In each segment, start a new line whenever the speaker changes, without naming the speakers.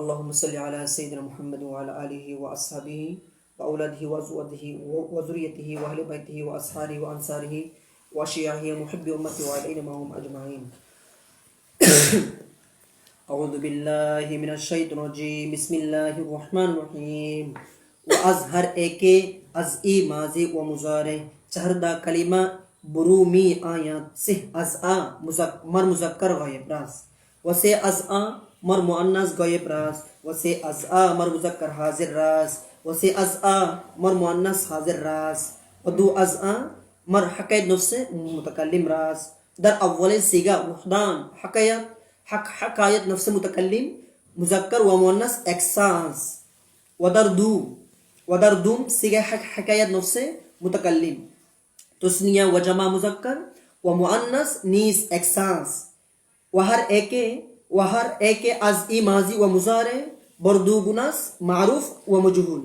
اللهم صل على سيدنا محمد وعلى آله وأصحابه وأولاده وأزواجه وذريته وأهل بيته وأصحابه وأنصاره وشيعه ومحب أمته وعلينا معهم أجمعين. أعوذ بالله من الشيطان الرجيم. بسم الله الرحمن الرحيم. وأظهر إيكي أزئي ماضي ومضارع چهردا كلمة برومي آيات سه أزأ مر مذكر غائب راس وسه أزأ مر مؤنث غائب راس وسه أزأ مر مذكر حاضر راس وسه أزأ مر مؤنث حاضر راس ودو أزأ مر حكاية نفس متكلم راس. در أول صيغة وحدان حكاية نفس متكلم مذكر ومؤنث إكساس. ودر دوم صيغة حكاية نفس متكلم تسنية وجمع مذكر ومؤنث نيس إكساس. وهر ایک از ای ماضی و مضارع بردوگناس معروف و مجهول.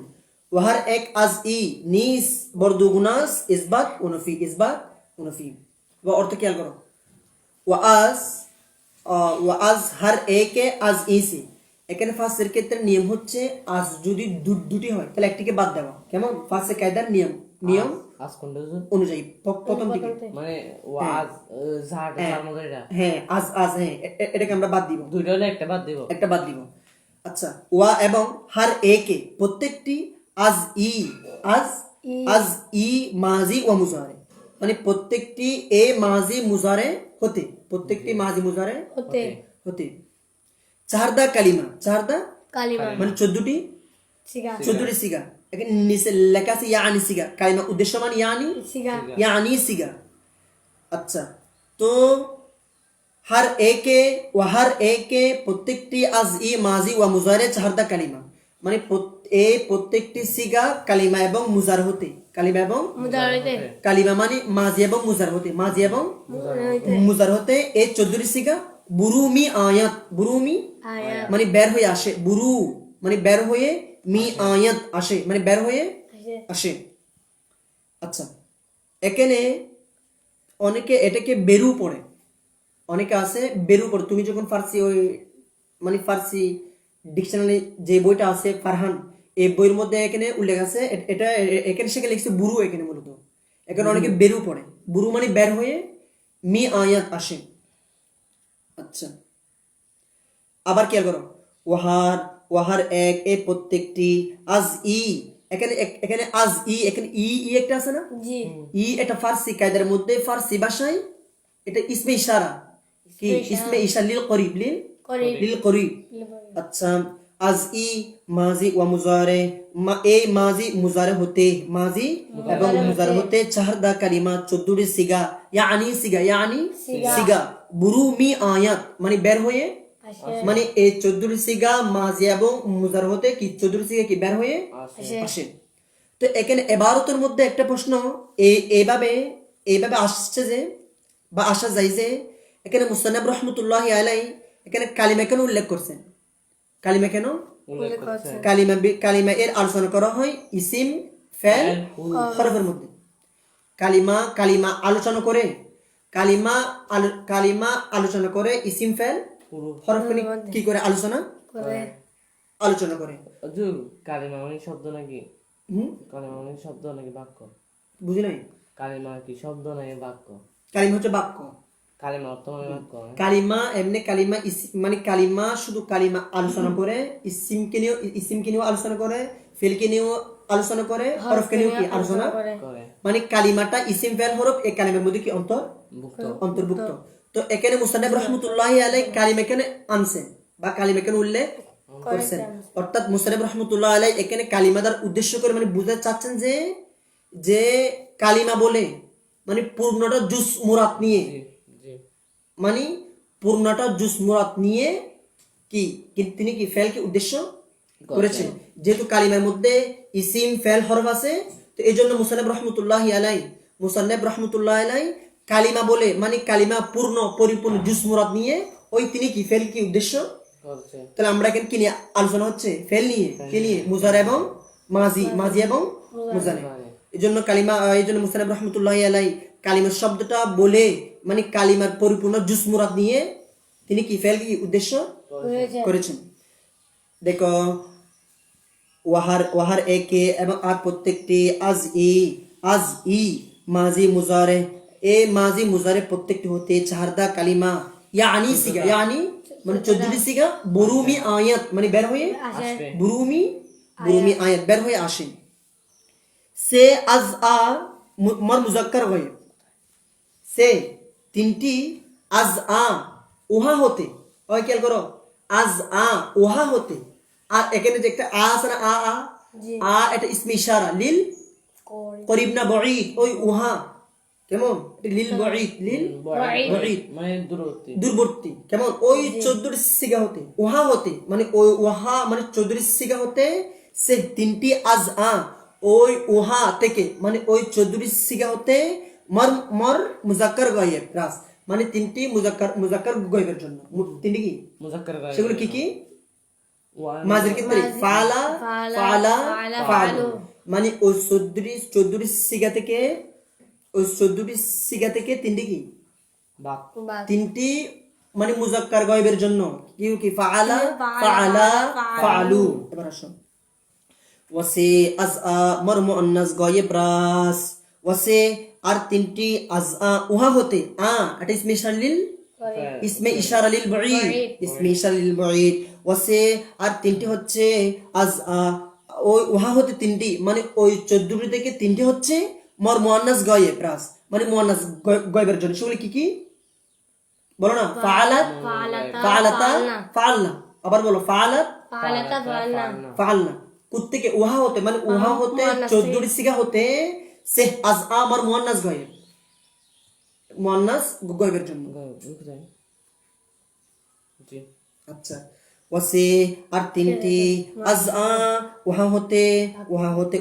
وهر ایک از ای نیس بردوگناس اثبات و نفی. و অর্থ খেয়াল করো। ওয়াজ হার একে আজ ইসি, এখানে ফার্স্টের ক্ষেত্রে নিয়ম হচ্ছে আজ যদি দুটি হয় তাহলে একটিকে বাদ দেওয়া। কেমন? ফার্স্টে কায়দার নিয়ম
আজ কন্ডিশন
অনুযায়ী প্রথম দিকে
মানে ওয়াজ জাট জার মধ্যে এটা
হ্যাঁ আজ হ্যাঁ এটাকে আমরা বাদ দিব।
দুইটা হলে একটা বাদ দিব।
আচ্ছা, ওয়া এবং হার একে প্রত্যেকটি আজ ই মাজি ও মুজারে, মানে প্রত্যেকটি এ মাজি মুজারে হতে, প্রত্যেকটি মাজি মুজারে হতে। চারদা কালিমা মানে 14টি সিগা। এখানে নিচে লেখা আছে ইয়ানি সিগা, কালিমা উদ্দেশ্যমান ইয়ানি সিগা। আচ্ছা, তো হার একে প্রত্যেকটি আজ ই মাজি ওয়া মুজারে চারদা কালিমা, মানে এই প্রত্যেকটি সিগা কালিমা এবং মুজার হতে, কালিমা মানে মাজি এবং মুজার হতে এই 14টি সিগা বুরুমি আয়াত মানে বের হয়ে আসে, বুরু মানে বের হয়ে, মি আয়াত আসে মানে বের হয়ে আসে। আচ্ছা, এখানে অনেকে এটাকে বেরু পড়ে, অনেকে আছে বেরু পড়ে। তুমি যখন ফার্সি মানে ফার্সি ডিকশনারি যে বইটা আছে ফারহান, এই বইয়ের মধ্যে এখানে উল্লেখ আছে, এটা এখানে সেখানে লিখছে বুরু। এখানে মূলত এখানে অনেকে বেরু পড়ে, বুরু মানে বের হয়ে, মি আয়াত আসে। আচ্ছা, আবার খেয়াল করো, ওয়াহার এক এ প্রত্যেকটি আজ ই, এখানে আজ ই, এখানে ই একটা আছে না, ই এটা ফার্সি কায়দার মধ্যে, ফার্সি ভাষায় এটা ইসমে ইশারা, কি ইসমে ইশারা লিল করিব। আচ্ছা, আজ ই মাজি ওয়া মুজারে, এই মাজি মুজারে হতে, মাজি এবং মুজারে হতে চারদা কালিমা 14টি সিগা ইয়ানি সিগা বুরুমি আয়াত মানে বের হয়ে, মানে এই 14টি সিগা মাজি এবং মুজার হতে কি 14টি সিগা কি বের হয়ে আসে। তো এখানে ইবারতের মধ্যে একটা প্রশ্ন এইভাবে আসছে যে, বা আসা যায় যে, এখানে মুসান্নাফ রাহমাতুল্লাহি আলাইহি এখানে কালিমা কেন উল্লেখ করছেন? কালিমা এর আলোচনা করা হয় ইসিম ফেল হরফের মধ্যে। কালিমা আলোচনা করে ইসিম ফেল হরফ কি করে আলোচনা করে।
কালিমা মানে শব্দ নাকি? কালিমা মানে শব্দ নাকি বাক্য?
বুঝি নাই।
কালিমা কি শব্দ নাকি বাক্য?
কালিমা হচ্ছে বাক্য।
কালিমা অর্থ মানে বাক্য।
কালিমা এমনি কালিমা মানে কালিমা শুধু কালিমা আলোচনা করে, ইসিমকে নিয়েও আলোচনা করে, ফেলকে নিয়েও আলোচনা করে, হরফকে নিয়েও কি আলোচনা করে। মানে কালিমাটা ইসিম ফেল হরফ এই কালিমার মধ্যে কি অন্তর্ভুক্ত। তো এখানে মুসান্নাফ রাহমাতুল্লাহি আলাইহি কালিমা এখানে আনছেন বা কালিমা এখানে উল্লেখ করছেন, অর্থাৎ মুসান্নাফ রাহমাতুল্লাহি আলাইহি এখানে কালিমাদার উদ্দেশ্য করে মানে বুঝাতে চাচ্ছেন যে কালিমা বলে মানে পূর্ণটা জুস মুরাদ নিয়ে, মানে পূর্ণটা জুস মুরাদ নিয়ে কি তিনি কি ফেলকে উদ্দেশ্য করেছেন। যেহেতু কালিমার মধ্যে ইসিম ফেল হরফ আছে, তো এই জন্য মুসান্নাফ রাহমাতুল্লাহি আলাইহি কালিমা বলে মানে কালিমা পরিপূর্ণ জুস মুরাদ নিয়ে ওই তিনি কি ফেল কি উদ্দেশ্য। তাহলে আমরা এখানে কি নিয়ে আলোচনা হচ্ছে? ফেল নিয়ে, কি নিয়ে? মুজারে এবং মাজি এবং মুজারে। এই জন্য মুসান্নাফ রাহমাতুল্লাহি আলাইহি কালিমার শব্দটা বলে মানে কালিমার পরিপূর্ণ জুস মুরাদ নিয়ে তিনি কি ফেল কি উদ্দেশ্য করেছেন। দেখো ওয়াহার একে এবং আর প্রত্যেকটি আজ ই মাজি মুজারে এ মাজি মুজারে প্রত্যেকটি হতে চারদা কালিমা ইয়ানি সিগা ইয়ানি মানে 14টি সিগা বুরুমি আয়াত মানে বের হয়ে
আসবে
বুরুমি আয়াত বের হয়ে আসে সে আজ আ মার মুজাক্কার হয়ে সে তিনটি আজ আ উহা হতে ওই খেয়াল করো আজ আ উহা হতে আর এখানে যে একটা আ আছে না আ এটা ইসমে ইশারা লিল করিব না বঈদ ওই উহা কেমন এটা লিল বঈদ বঈদ
মানে দূরবর্তী
দূরবর্তী কেমন ওই 14টি সিগা হতে উহা হতে মানে ওই উহা মানে 14টি সিগা হতে সে তিনটি আজ আ ওই উহা থেকে মানে ওই 14টি সিগা হতে মর মুজাক্কার গায়েব রাস মানে তিনটি মুজাক্কার গায়েবের জন্য তিনটি কি
মুজাক্কার গায়েব
সেগুলো কি কি মাজির ক্ষেত্রে ফালা ফালু মানে ওই 14টি সিগা থেকে ওই 14টি সিগা থেকে তিনটি কি
বাক
তিনটি মানে মুজাক্কার গায়েবের জন্য কি ফাআলা ফাআলু এবার আসো ওয়াসে আজআ মার মুআন্নাস গায়েব রাস ওয়াসে আর তিনটি আজআ উহা হতে এটা ইসমে ইশারা লিল বাঈদ ওয়াসে আর তিনটি হচ্ছে আজআ ওই উহা হতে তিনটি মানে ওই 14টি থেকে তিনটি হচ্ছে মার মুআন্নাস গায়েব রাস মানে মুআন্নাস গায়েবের জন্য সেগুলো কি কি বলো না ফাআলাতা ফাআলনা আবার বলো ফাআলনা কুত্তেকে উহা হতে মানে উহা হতে 14টি সিগা হতে সে আজ আমার মুআন্নাস গায়েবের জন্য
জি
আচ্ছা ওয়াসে আর তিনটি আজ উহা হতে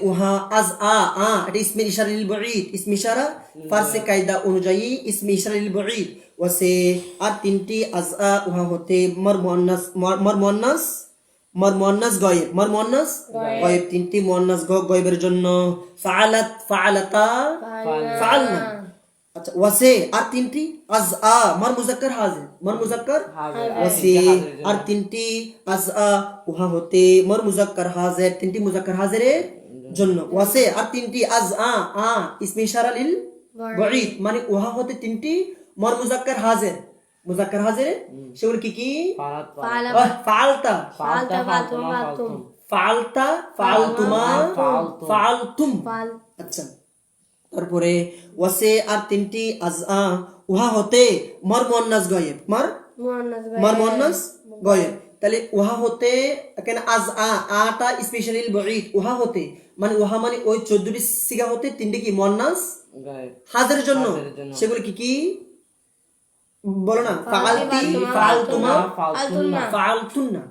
উহা আজ এটা ইসমে ইশারা লিল বাঈদ ইসমে ইশারা ফারসি কায়দা অনুযায়ী ইসমে ইশারা লিল বাঈদ ওয়াসে আর তিনটি আজ উহা হতে মার মুআন্নাস গায়েব তিনটি মুআন্নাস গায়েবের জন্য ফাআলাতা ফাআলনা আচ্ছা ওয়াসে আর তিনটি আজ মার মুজাক্কার হাজির ওয়াসে আর তিনটি আজ উহা হতে মার মুজাক্কার হাজির তিনটি মুজাক্কার হাজিরের জন্য ওয়াসে আর তিনটি আজ ইসমে ইশারা লিল বাঈদ মানে উহা হতে তিনটি মার মুজাক্কার হাজির সেগুলো কি কি ফালতা ফালতুম আচ্ছা তারপরে ওয়াসে আর তিনটি আজ উহা হতে মার মুআন্নাস গায়েব তাহলে উহা হতে এখানে আজ আটা স্পেশালি বাঈদ উহা হতে মানে উহা মানে ওই 14টি সিগা হতে তিনটি কি মুআন্নাস
গায়েব
হাজিরের জন্য সেগুলো কি কি বলো না ফাআলতুন্না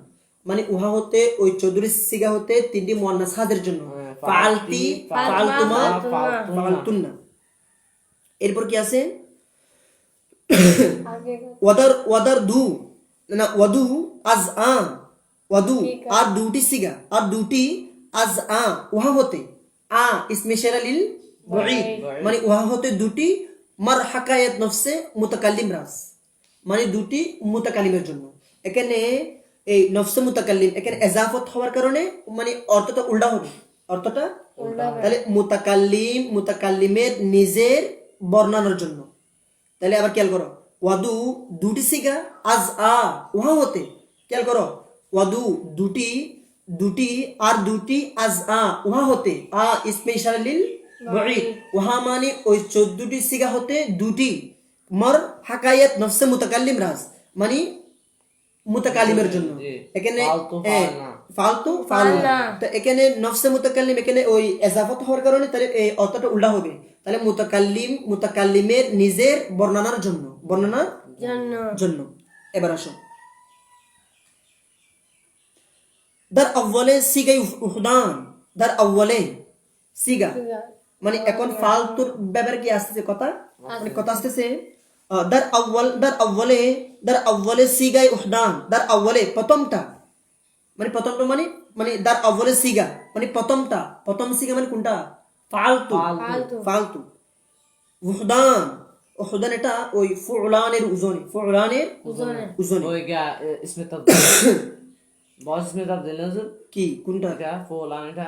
মানে উহা হতে ওই 14টি সিগা হতে তিনটি মুআন্নাস হাজিরের জন্য ফাআলতুন্না এরপর কি আছে ওয়াদু আজ ওয়াদু আর দুটি সিগা আর দুটি আজ উহা হতে ইসমে ইশারা লিল বাঈদ মানে উহা হতে দুটি মার হাকায়াত নফসে মুতাকাল্লিম রাস মানে দুটি মুতাকাল্লিমের জন্য এখানে এই নফসে মুতাকাল্লিম এখানে ইজাফত হওয়ার কারণে মানে অর্থটা উল্টা হবে তাহলে মুতাকাল্লিমের নিজের বর্ণনার জন্য তাহলে আবার খেয়াল করো ওয়াদু দুটি সিগা আজ উহা হতে খেয়াল করো ওয়াদু দুটি আর দুটি আজ উহা হতে ইসমে ইশারা লিল বাঈদ উহা মানে ওই 14টি সিগা হতে দুটি মর হাকায়াত নফসে মুতাকাল্লিম রাজ মানে মুতাকাল্লিমের জন্য এখানে ফালনা তো এখানে নফসে মুতাকাল্লিম এখানে ওই ইজাফত হওয়ার কারণে তাহলে এই অর্থটা উল্টা হবে তাহলে মুতাকাল্লিমের নিজের বর্ণনার জন্য এবার আসো দার আউয়ালে সিগাই উহদান দার আউয়ালে সিগা মানে এখন ফালতুর ব্যাপারে কি আসছে কথা মানে কথা আসছে দার আউয়ালে সিগাই উহদান দার আউয়ালে প্রথমটা মানে দার আউয়ালে সিগা মানে প্রথম সিগা মানে কোনটা ফালতু উহদান এটা ওই ফুলানের উজনে
ওই ইসমে তাফদীল বস মে তার দিন হুজুর
কি কোনটা?
এটা ফুলান এটা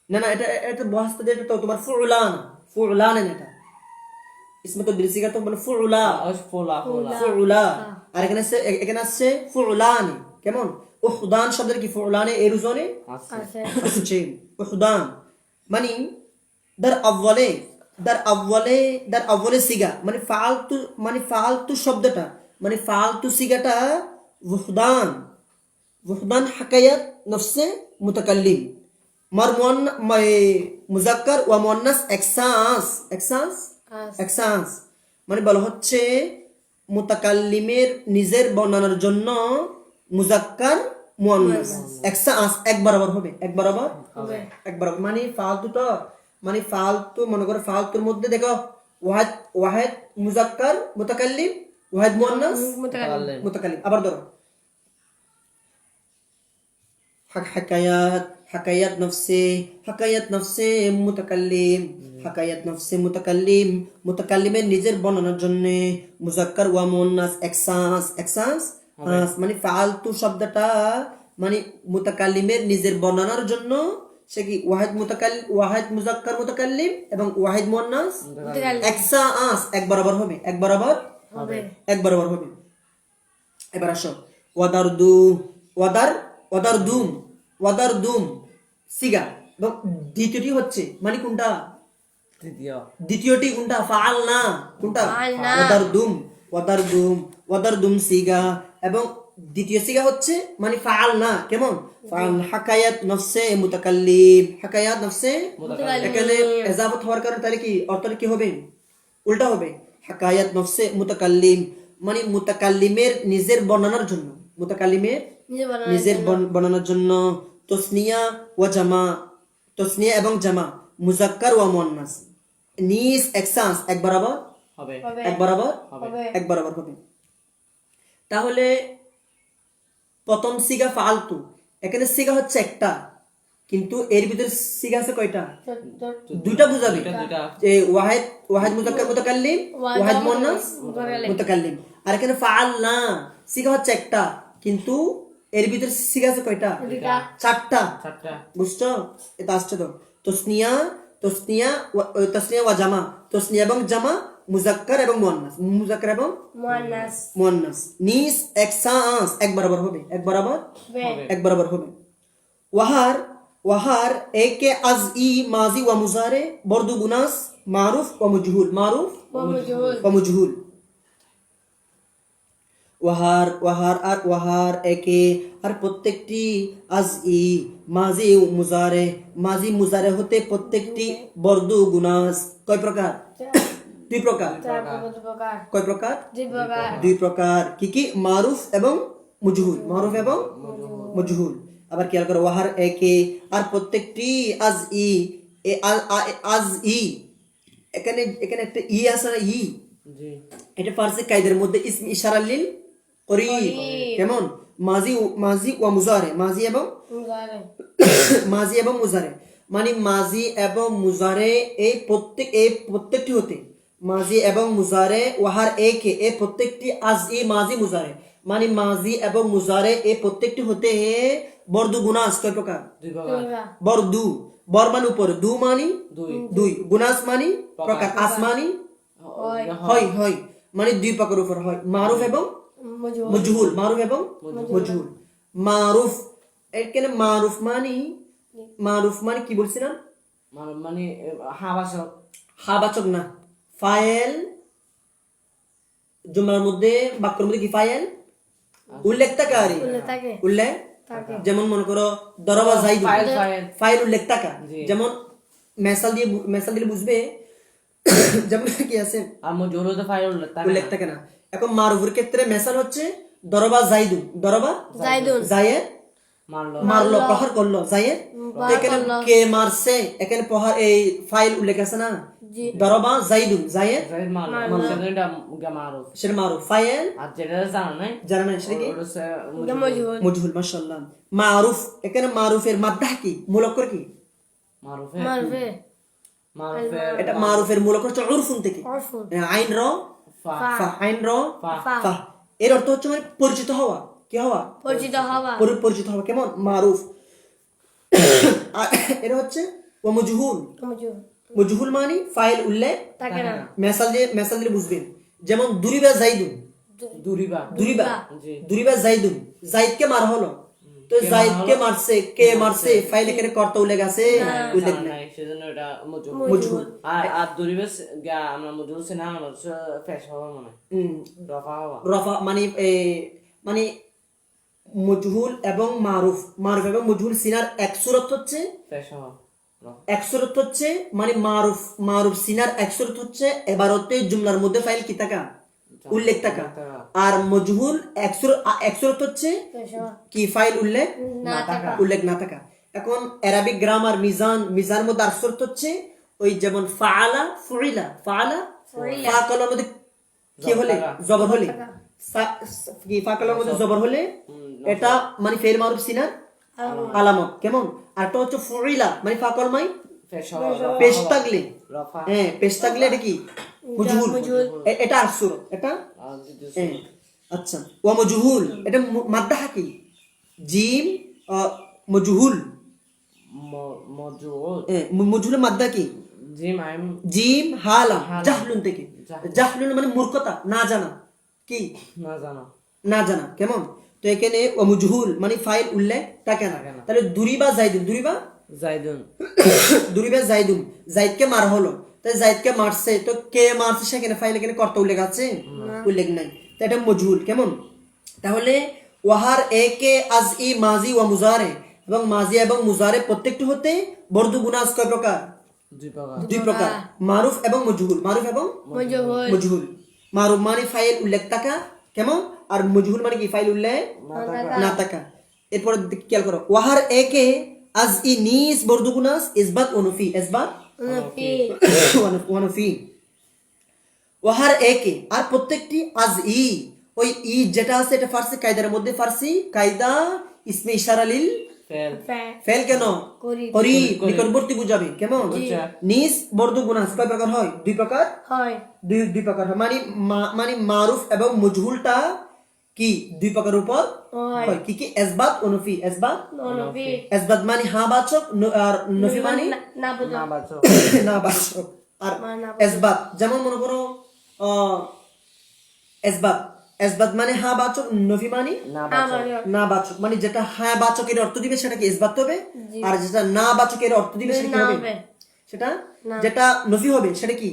না না, এটা এটা বহাস্তা যেটা তো তোমার ফুলান, ফুলান এটা ইসমে তো বিলসিগা তো মানে ফুলা,
ওই ফুলা ফুলা
ফুলা। আর এখানে আসছে ফুলান। কেমন? উহদান শব্দের কি ফুলানে এর ওজনে
আছে
আসছে উহদান। মানে দার আউয়ালে দার আউয়ালে সিগা মানে ফালতু শব্দটা মানে ফালতু সিগাটা উহদান। وحدان حكايات نفسه متكلم মুজাক্কার ওয়া মুয়ান্নাস এক্সান্স মানে বলা হচ্ছে মুতাকাল্লিমের নিজের বর্ণনার জন্য মুজাক্কার মুয়ান্নাস এক্সান্স এক বরাবর হবে, এক বরাবর মানে ফালতুটা মানে ফালতু মনে করো ফালতুর মধ্যে দেখো ওয়াহিদ মুজাক্কার মুতাকাল্লিম, ওয়াহিদ মুয়ান্নাস মুতাকাল্লিম। আবার ধরো حكايات نفسه متكلم মুতাকাল্লিমের নিজের বর্ণনার জন্য মুজাক্কার ওয়া মুয়ান্নাস এক্সান্স মানে ফালতু শব্দটা মানে মুতাকাল্লিমের নিজের বর্ণনার জন্য সে কি ওয়াহিদ মুজাক্কার মুতাকাল্লিম এবং ওয়াহিদ মুয়ান্নাস এক্সান্স এক বরাবর হবে, এক বরাবর হবে। এবার আসো ওয়াদারদুম সিগা এবং দ্বিতীয়টি হচ্ছে মানে কোনটা? দ্বিতীয়টি কোনটা? ফাআলনা। কোনটা? ওয়াদারদুম সিগা এবং দ্বিতীয় সিগা হচ্ছে মানে ফাআলনা। কেমন? হাকায়াত নফসে মুতাকাল্লিম, এখানে ইজাফত হওয়ার কারণে তাহলে কি অর্থটা কি হবে? উল্টা হবে। হাকায়াত নফসে মুতাকাল্লিম মানে মুতাকাল্লিমের নিজের বর্ণনার জন্য, মুতাকাল্লিমের নিজের বর্ণনার জন্য তসনিয়া এবং জামা মুজাক্কার ওয়া মুয়ান্নাস নিস এক্সান্স এক বরাবর হবে। তাহলে প্রথম সিগা ফালতু, এখানে সিগা হচ্ছে একটা, কিন্তু এর ভিতরে সিগা আছে কয়টা? দুইটা বুঝাবে। ওয়াহিদ মুজাক্কার মুতাকাল্লিম, ওয়াহিদ মুয়ান্নাস মুতাকাল্লিম। আর এখানে ফাআলনা সিগা হচ্ছে একটা, কিন্তু এর ভিতরে সিগা আছে কয়টা? চারটা। বুঝছো? এটা আসছে তো তসনিয়া ওয়া জামা, তসনিয়া এবং জামা মুজাক্কার এবং মুয়ান্নাস নিস এক্সান্স এক বরাবর হবে। ওয়াহার একে আজই মাজি ওয়া মুজারে বরদু গুনাস মারুফ ওয়া মজহুল। ওয়াহার একে আর প্রত্যেকটি আজই মাজি মুজারে হতে প্রত্যেকটি বরদু গুনাস কয় প্রকার? দুই প্রকার। কয় প্রকার? দুই প্রকার। কি? মারুফ এবং মজহুল। আবার খেয়াল করো, ওয়াহার একে আর প্রত্যেকটি আজই এখানে একটা আছে না, এটা ফারসি কায়দার মধ্যে ইসম ইশারা লিল করিব। কেমন? মাজি ওয়া মুজারে, মাজি এবং মুজারে মানে মাজি এবং মুজারে এই প্রত্যেকটি হতে মাজি এবং মুজারে ওয়াহার একে এই প্রত্যেকটি আজই মাজি মুজারে মানে মাজি এবং মুজারে এই প্রত্যেকটি হতে বরদু গুনাস কয় প্রকার? বরদু বর মানে উপর, দু মানি দুই, গুনাস মানি প্রকার, আসমানি হয় মানে দুই প্রকার উপর হয়। মারুফ এবং মজহুল। মারুফ এখানে মারুফ মানে কি বলছিলাম?
মানে
হাবাচক না, ফাইল। জুমলার মধ্যে বাক্যের মধ্যে কি ফাইল উল্লেখ থাকে। যেমন মনে করো দরবা যাইদু, ফাইল উল্লেখ থাকা। যেমন মেসাল দিলে বুঝবে। যেমন কি আছে উল্লেখ থাকে না। এখন মারুফের ক্ষেত্রে মেসাল হচ্ছে দরবা যাইদুন, জায়েদ মারলো, প্রহার করলো জায়েদ। এখানে কে মারছে, এখানে প্রহার এই ফাইল উল্লেখ আছে না, দরবা যাইদুন, জায়েদ সেটা মারুফ। ফাইল জানা নাই সেটা কি? মজহুল। মাশাআল্লাহ। মারুফ এখানে মারুফের মাদ্দাহ কি, মূলকর কি? এটা মারুফের মূলক হচ্ছে উরফুন থেকে, আইন র ফা, এর অর্থ হচ্ছে মানে পরিচিত হওয়া। কি হওয়া
পরিচিত হওয়া
পরিচিত হওয়া কেমন মারুফ আর এটা হচ্ছে ওয়া মজহুল মজহুল মানে ফাইল উল্লেখ
থাকে না
মেসাল দিয়ে বুঝবেন যেমন দুরিবা জাইদুন
দুরিবা জি
দুরিবা জাইদুন জাইদকে মারা হলো তো জাইদকে মারছে কে মারছে ফাইল এখানে কর্তা উল্লেখ আছে উল্লেখ নাই
নাই সেজন্য এটা মজহুল
মজহুল
আর দুরিবা আমরা মজহুল সে না আমরা ফেস হওয়া মানে রফা হওয়া
রফা মানে মজহুল এবং মারুফ মারুফ এবং মজহুল সিনার এক সূরত হচ্ছে
ফেস হওয়া
এক সূরত হচ্ছে মানে মারুফ সিনার এক সূরত হচ্ছে এবারতে জুমলার মধ্যে ফাইল কি থাকা উল্লেখ থাকা আর মজহুল এক সূরত হচ্ছে কি ফাইল উল্লেখ না থাকা এখন আরবিক গ্রামার মিজান মধ্যে আর সূরত হচ্ছে ওই যেমন ফাআলা ফুইলা ফা কলমের মধ্যে কি হলে জবর হলে কি ফা কলমের মধ্যে জবর হলে এটা মানে ফেল মারুফ সিনার আলামত কেমন আর একটা হচ্ছে ফুইলা মানে ফা কলমাই
ফেস হওয়া
পেশ থাকলে
রফা
হ্যাঁ পেশ থাকলে এটা কি মজহুল এটা আসুর এটা হ্যাঁ, আচ্ছা ওয়া মজহুল এটা মাদ্দা কি জিম মজহুল
মজহুল
মজহুলের মাদ্দা কি
জিম আইম
জিম হালাম জাহলুন থেকে জাহলুন মানে মূর্খতা না জানা কি
না জানা
কেমন তো এখানে ওয়া মজহুল মানে ফাইল উল্লেখ থাকে না তাহলে দুরিবা জাইদুন দুরিবা জাইদুন জাইদকে মারা হলো তাই জাইদকে মারছে তো কে মারছে সেখানে ফাইল এখানে কর্তা উল্লেখ আছে উল্লেখ নাই তো এটা মজহুল কেমন তাহলে ওয়াহার একে আজই মাজি ওয়া মুজারে এবং মাজি এবং মুজারে প্রত্যেকটি হতে বর্ধ গুনাজ কয় প্রকার দুই প্রকার মারুফ এবং মজহুল মজহুল মারুফ মানে ফাইল উল্লেখ থাকা কেমন আর মজহুল মানে কি ফাইল উল্লেখ না থাকা এরপর খেয়াল করো ওয়াহার একে আজই নিস বর্ধ গুনাজ ইসবাত অনুফি ওয়ানফি ওয়াহার একে আর প্রত্যেকটি আজ ওই যেটা আছে এটা ফার্সি কায়দার মধ্যে ফার্সি কায়দা ইসমে ইশারা লিল ফেল কেন করি নিকটবর্তী বুঝাবে কেমন নিস বর্ধ গুনাজ কয় প্রকার হয় দুই প্রকার হয় দুই প্রকার হয় মানে মারুফ এবং মজহুলটা কি দুই প্রকার উপর হয় কি কি ইসবাত অনুফি ইসবাত মানে হ্যাঁ বাচক আর নফি মানে না বাচক আর ইসবাত যেমন মনে করো ইসবাত মানে হ্যাঁ বাচক নফি মানে না বাচক মানে যেটা হ্যাঁ বাচকের অর্থ দিবে সেটা কি ইসবাত হবে আর যেটা না বাচকের অর্থ দিবে সেটা কি হবে সেটা যেটা নফি হবে সেটা কি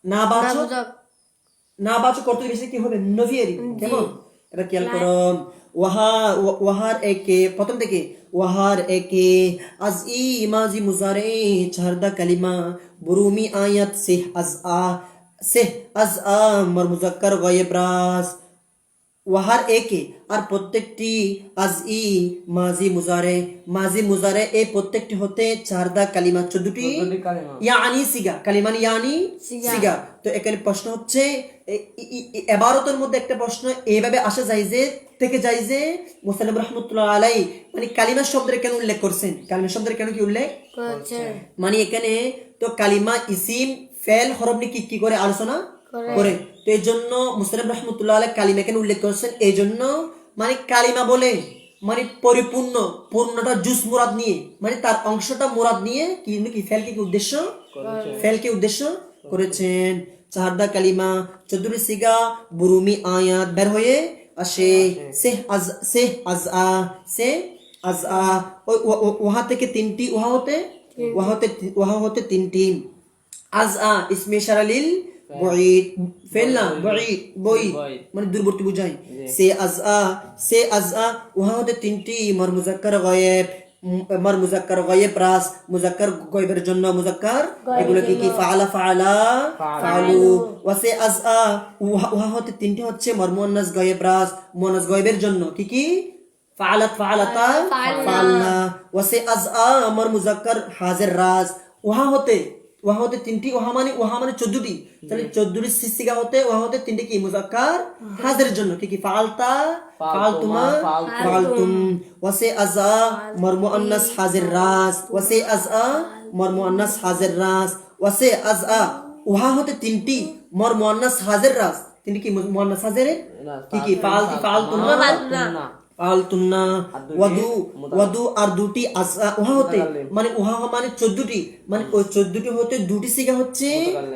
না বাচক অর্থ দিবে সেটা কি হবে নফিয়েরি কেমন এবার খেয়াল করো ওয়াহার একে প্রথম থেকে ওয়াহার একে আজ ই মাজি মুজারে চারদা কালিমা বুরুমি আয়াত সেহ আজ মর মুজাক্কার গায়েব রাস ওয়াহার একে আর প্রত্যেকটি আজ ই মাজি মুজারে এই প্রত্যেকটি হতে চারদা কালিমা 14টি ইয়ানি সিগা কালিমান ইয়ানি সিগা তো এখানে প্রশ্ন হচ্ছে ইবারতের মধ্যে একটা প্রশ্ন এইভাবে আসা যায় যে মুসান্নিফ রাহমাতুল্লাহ আলাইহি মানে কালিমা শব্দের কেন উল্লেখ করছেন কালিমা শব্দের কেন কি উল্লেখ করছেন মানে এখানে তো কালিমা ইসিম ফেল হরফ নিয়ে কি করে আলোচনা করে তো এই জন্য মুসান্নিফ রাহমাতুল্লাহ আলাইহি কালিমা কেন উল্লেখ করছেন এই জন্য মানে কালিমা বলে মানে পূর্ণটা জুস মুরাদ নিয়ে মানে তার অংশটা মুরাদ নিয়ে কি ফেলকে উদ্দেশ্য করেছেন চারদা কালিমা 14টি সিগা বুরুমি আয়াত বের হয়ে আসে সেহ আজআ ওহা থেকে তিনটি ওহা হতে তিনটি আজআ ইসমে ইশারা লিল বুঈদ ফেলনা বুঈদ মানে দূরবর্তী বুঝায় সে আজআ ওহা হতে তিনটি মার মুজাক্কার গায়েব রাস মুজাক্কার গায়েবের জন্য মুজাক্কার এগুলো কি ফাআলা ফাআলু ওয়াসে আজআ ওহা হতে তিনটি হচ্ছে মার মুয়ান্নাস গায়েব রাস মুয়ান্নাস গায়েবের জন্য কি ফাআলাতা ফাআলনা ওয়াসে আজআ মার মুজাক্কার হাজির রাস ওহা হতে তিনটি ওহা মানে 14টি তাহলে 14টি সিগা হতে ওহা হতে তিনটি কি মুজাক্কার হাজিরের জন্য কি ফাআলতা ফাআলতুমা ফাআলতুম ওয়াসে আজআ মার মুআন্নাস হাজির রাস ওয়াসে আজআ মার মুআন্নাস হাজির রাস ওয়াসে আজআ ওহা হতে তিনটি মার মুআন্নাস হাজির রাস তিনটি কি মুআন্নাস হাজির কি ফাআলতুমা ফালতুন না। ওয়াদু ওয়াদু আর দুটি আসা উহা হতে মানে উহা মানে 14টি মানে ওই 14টি হতে দুটি সিগা হচ্ছে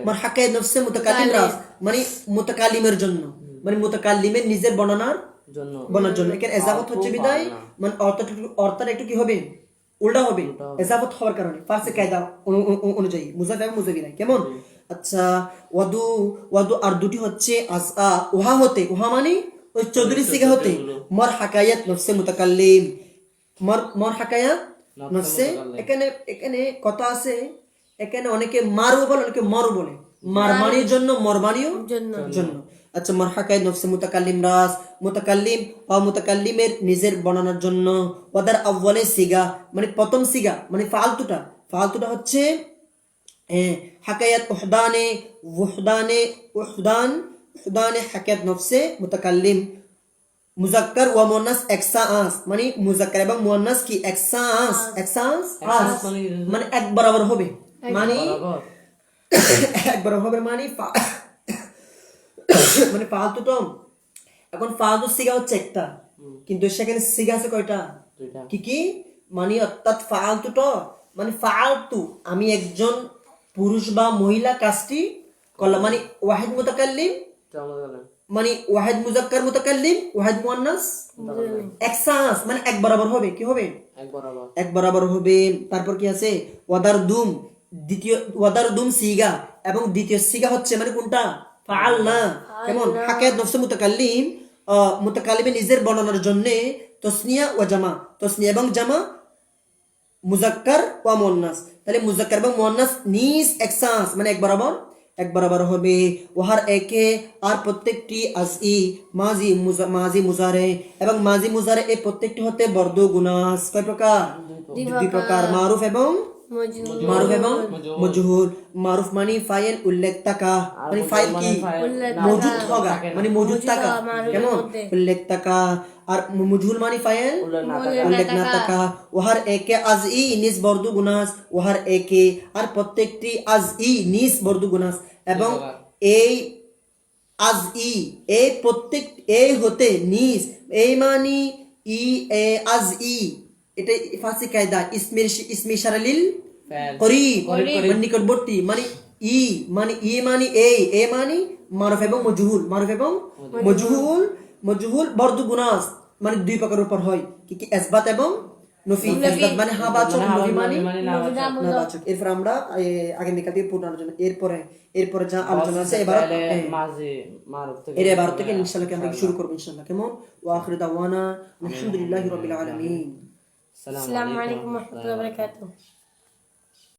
মানে হাকায়াত নফসে মুতাকাল্লিম রাস মানে মুতাকাল্লিমের জন্য মানে মুতাকাল্লিমের নিজের বর্ণনার জন্য এখানে এজাবত হচ্ছে বিদায় মানে অর্থটা একটু কি হবে উল্টা হবে এজাবত হওয়ার কারণে ফার্সি কায়দা অনুযায়ী মুজাফ এবং মুজাবিনা কেমন আচ্ছা ওয়াদু ওয়াদু আর দুটি হচ্ছে আসা উহা হতে উহা মানে ওই 14টি সিগা হতে মর হাকায়াত নফসে মুতাকাল্লিম মর হাকায়াত নফসে এখানে কথা আছে এখানে অনেকে মারু বলে অনেকে মরু বলে মারমানির জন্য মরমানিও জন্য আচ্ছা মর হাকায়াত নফসে মুতাকাল্লিম রাস মুতাকাল্লিম ও মুতাকাল্লিমের নিজের বর্ণনার জন্য ওয়াদার আউয়ালে সিগা মানে প্রথম সিগা মানে ফালতুটা হচ্ছে হাকায়াত উহদানে হাকায়াত নফসে মুতাকাল্লিম মুজাক্কার ওয়া মুয়ান্নাস একসাআস মানে মুজাক্কার এবং মুয়ান্নাস কি একসাআস মানে এক বরাবর হবে মানে এক বরাবর হবে মানে মানে ফালতু তো এখন ফালতু সিগা হচ্ছে একটা কিন্তু সেখানে সিগা আছে কয়টা কি মানে অর্থাৎ ফালতু তো মানে ফালতু আমি একজন পুরুষ বা মহিলা কাজটি করলাম মানে ওয়াহিদ মুতাকাল্লিম মানে ওয়াহিদ মুজাক্কার মুতাকাল্লিম ওয়াহিদ মুয়ান্নাস একসাস মানে এক বরাবর হবে কি হবে এক বরাবর হবে তারপর কি আছে ওয়াদার দুম সিগা এবং দ্বিতীয় সিগা হচ্ছে মানে কোনটা ফাআলনা কেমন হাকায়াত নফসে মুতাকাল্লিমের নিজের বর্ণনার জন্য তাসনিয়া ওয়া জামা তাসনিয়া এবং জামা মুজাক্কার ওয়া মুয়ান্নাস তাহলে মুজাক্কার এবং মুয়ান্নাস নিজ একসাস মানে এক বরাবর হবে ওহার একে আর প্রত্যেকটি আজই মাজি মুজারে এবং মাজি মুজারে এই প্রত্যেকটি হতে বর্দ গুনাস কয় প্রকার দুই প্রকার মারুফ এবং মজহুর মারুফ মানে ফাইল উল্লেখ থাকা মানে ফাইল কি মজুদ থাকা মানে মজুদ থাকা কেমন উল্লেখ থাকা আর মজহুর মানে ফাইল উল্লেখ না থাকা ওহার একে আজই নিস বর্দু গুনাস ওহার একে আর প্রত্যেকটি আজই নিস বর্দু গুনাস এবং এই আজই এই প্রত্যেক এই হতে নিস এই মানে ই এ আজই এটা ফার্সি কায়দা ইসমে ইশারালিল করিব মানে নিকটবর্তী মানে ই মানে এ মানে মারুফ এবং মজহুল বর্দু গুনাস মানে দুই প্রকার উপর হয় কি ইসবাত এবং নফি ইসবাত মানে হাবাচক নফি মানে নাবাচক এরপর আমরা আগামীকাল থেকে পূর্ণ আলোচনা এরপরে যা আলোচনা আছে এবার এবার থেকে ইনশাআল্লাহ আমরা শুরু করব ইনশাআল্লাহ কেমন ওয়া আখিরু দাওয়ানা আলহামদুলিল্লাহি রাব্বিল আলামিন
আসসালামু আলাইকুম ওয়া রাহমাতুল্লাহি ওয়া বারাকাতুহু